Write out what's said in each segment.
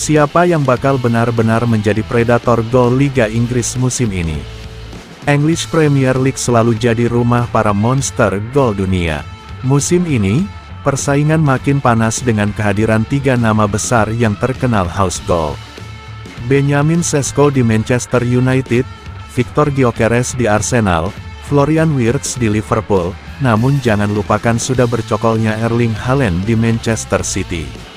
Siapa yang bakal benar-benar menjadi predator gol Liga Inggris musim ini? English Premier League selalu jadi rumah para monster gol dunia. Musim ini, persaingan makin panas dengan kehadiran 3 nama besar yang terkenal haus gol. Benjamin Sesko di Manchester United, Victor Gyökeres di Arsenal, Florian Wirtz di Liverpool, namun jangan lupakan sudah bercokolnya Erling Haaland di Manchester City.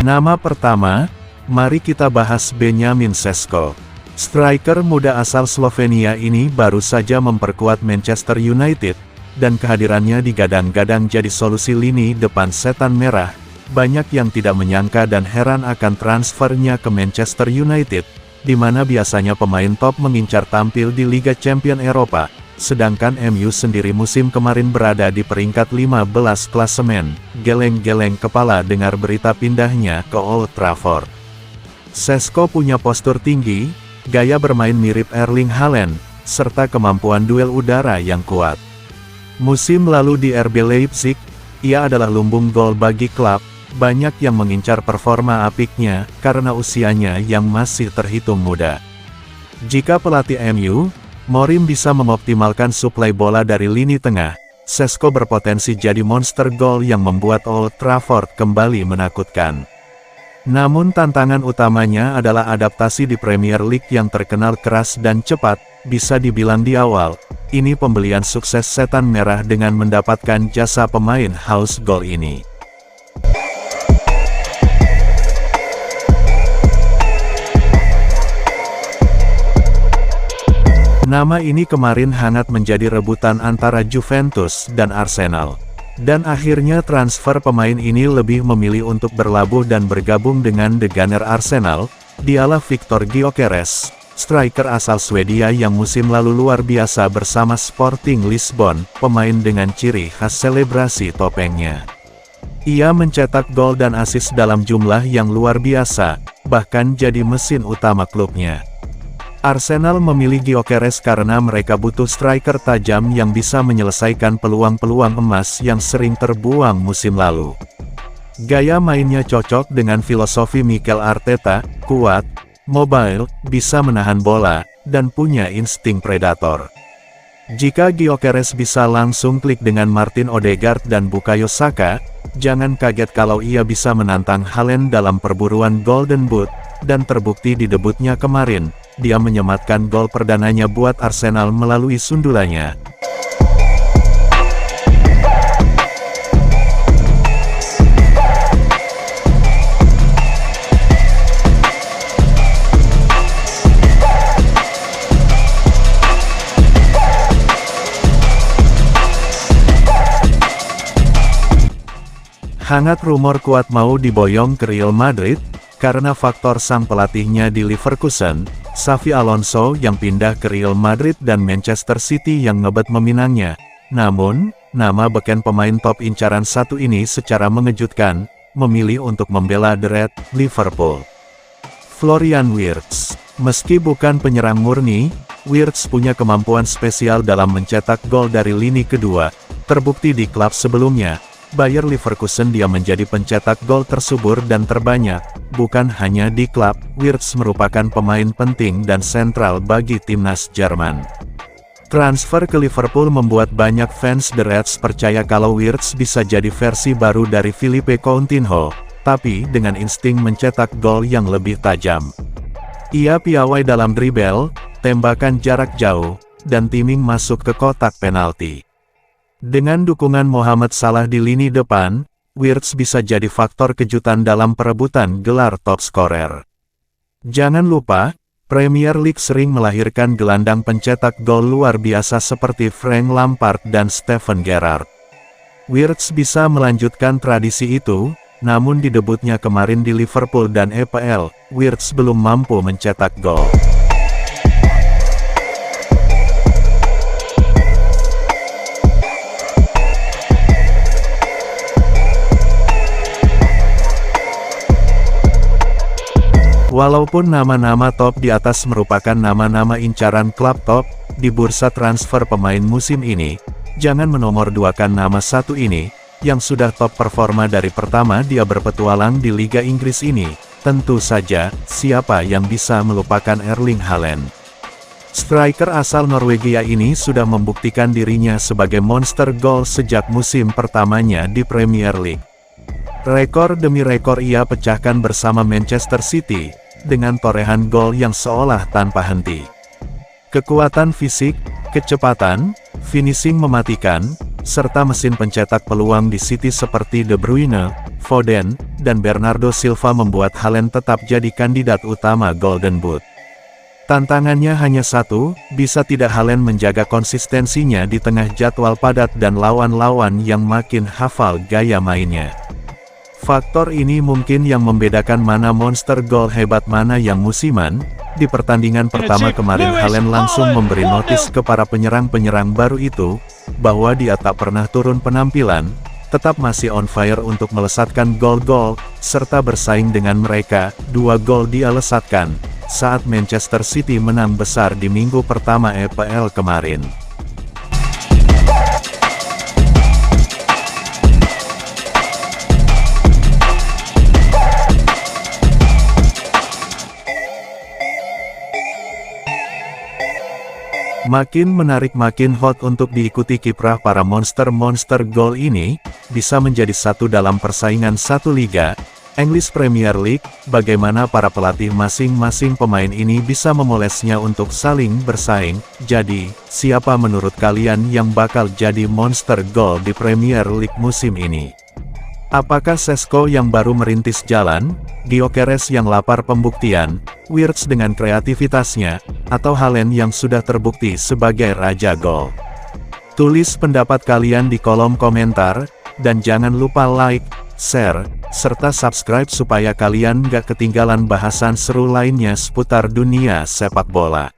Nama pertama, mari kita bahas Benjamin Sesko. Striker muda asal Slovenia ini baru saja memperkuat Manchester United, dan kehadirannya digadang-gadang jadi solusi lini depan setan merah. Banyak yang tidak menyangka dan heran akan transfernya ke Manchester United, di mana biasanya pemain top mengincar tampil di Liga Champions Eropa, sedangkan MU sendiri musim kemarin berada di peringkat 15 klasemen. Geleng-geleng kepala dengar berita pindahnya ke Old Trafford. Sesko punya postur tinggi, gaya bermain mirip Erling Haaland, serta kemampuan duel udara yang kuat. Musim lalu di RB Leipzig, ia adalah lumbung gol bagi klub. Banyak yang mengincar performa apiknya, karena usianya yang masih terhitung muda. Jika pelatih MU, Morim bisa mengoptimalkan suplai bola dari lini tengah, Sesko berpotensi jadi monster gol yang membuat Old Trafford kembali menakutkan. Namun tantangan utamanya adalah adaptasi di Premier League yang terkenal keras dan cepat. Bisa dibilang di awal, ini pembelian sukses setan merah dengan mendapatkan jasa pemain haus gol ini. Nama ini kemarin hangat menjadi rebutan antara Juventus dan Arsenal. Dan akhirnya transfer pemain ini lebih memilih untuk berlabuh dan bergabung dengan The Gunner Arsenal. Dialah Victor Gyökeres, striker asal Swedia yang musim lalu luar biasa bersama Sporting Lisbon, pemain dengan ciri khas selebrasi topengnya. Ia mencetak gol dan assist dalam jumlah yang luar biasa, bahkan jadi mesin utama klubnya. Arsenal memilih Gyökeres karena mereka butuh striker tajam yang bisa menyelesaikan peluang-peluang emas yang sering terbuang musim lalu. Gaya mainnya cocok dengan filosofi Mikel Arteta, kuat, mobile, bisa menahan bola, dan punya insting predator. Jika Gyökeres bisa langsung klik dengan Martin Odegaard dan Bukayo Saka, jangan kaget kalau ia bisa menantang Haaland dalam perburuan Golden Boot, dan terbukti di debutnya kemarin. Dia menyematkan gol perdananya buat Arsenal melalui sundulannya. Hangat rumor kuat mau diboyong ke Real Madrid, karena faktor sang pelatihnya di Leverkusen, Xavi Alonso yang pindah ke Real Madrid dan Manchester City yang ngebet meminangnya. Namun, nama beken pemain top incaran satu ini secara mengejutkan, memilih untuk membela The Red, Liverpool. Florian Wirtz. Meski bukan penyerang murni, Wirtz punya kemampuan spesial dalam mencetak gol dari lini kedua, terbukti di klub sebelumnya. Bayer Leverkusen dia menjadi pencetak gol tersubur dan terbanyak. Bukan hanya di klub, Wirtz merupakan pemain penting dan sentral bagi timnas Jerman. Transfer ke Liverpool membuat banyak fans The Reds percaya kalau Wirtz bisa jadi versi baru dari Philippe Coutinho, tapi dengan insting mencetak gol yang lebih tajam. Ia piawai dalam dribble, tembakan jarak jauh, dan timing masuk ke kotak penalti. Dengan dukungan Mohamed Salah di lini depan, Wirtz bisa jadi faktor kejutan dalam perebutan gelar top scorer. Jangan lupa, Premier League sering melahirkan gelandang pencetak gol luar biasa seperti Frank Lampard dan Steven Gerrard. Wirtz bisa melanjutkan tradisi itu, namun di debutnya kemarin di Liverpool dan EPL, Wirtz belum mampu mencetak gol. Walaupun nama-nama top di atas merupakan nama-nama incaran klub top di bursa transfer pemain musim ini, jangan menomorduakan nama satu ini, yang sudah top performa dari pertama dia berpetualang di Liga Inggris ini. Tentu saja, siapa yang bisa melupakan Erling Haaland? Striker asal Norwegia ini sudah membuktikan dirinya sebagai monster gol sejak musim pertamanya di Premier League. Rekor demi rekor ia pecahkan bersama Manchester City, dengan torehan gol yang seolah tanpa henti. Kekuatan fisik, kecepatan, finishing mematikan, serta mesin pencetak peluang di City seperti De Bruyne, Foden, dan Bernardo Silva membuat Haaland tetap jadi kandidat utama Golden Boot. Tantangannya hanya satu, bisa tidak Haaland menjaga konsistensinya di tengah jadwal padat dan lawan-lawan yang makin hafal gaya mainnya. Faktor ini mungkin yang membedakan mana monster gol hebat mana yang musiman. Di pertandingan pertama kemarin Haaland langsung memberi notis ke para penyerang-penyerang baru itu, bahwa dia tak pernah turun penampilan, tetap masih on fire untuk melesatkan gol-gol, serta bersaing dengan mereka. 2 gol dia lesatkan, saat Manchester City menang besar di minggu pertama EPL kemarin. Makin menarik makin hot untuk diikuti kiprah para monster-monster gol ini, bisa menjadi satu dalam persaingan satu liga, English Premier League, bagaimana para pelatih masing-masing pemain ini bisa memolesnya untuk saling bersaing. Jadi, siapa menurut kalian yang bakal jadi monster gol di Premier League musim ini? Apakah Šeško yang baru merintis jalan, Gyökeres yang lapar pembuktian, Wirtz dengan kreativitasnya, atau Haaland yang sudah terbukti sebagai raja gol? Tulis pendapat kalian di kolom komentar, dan jangan lupa like, share, serta subscribe supaya kalian gak ketinggalan bahasan seru lainnya seputar dunia sepak bola.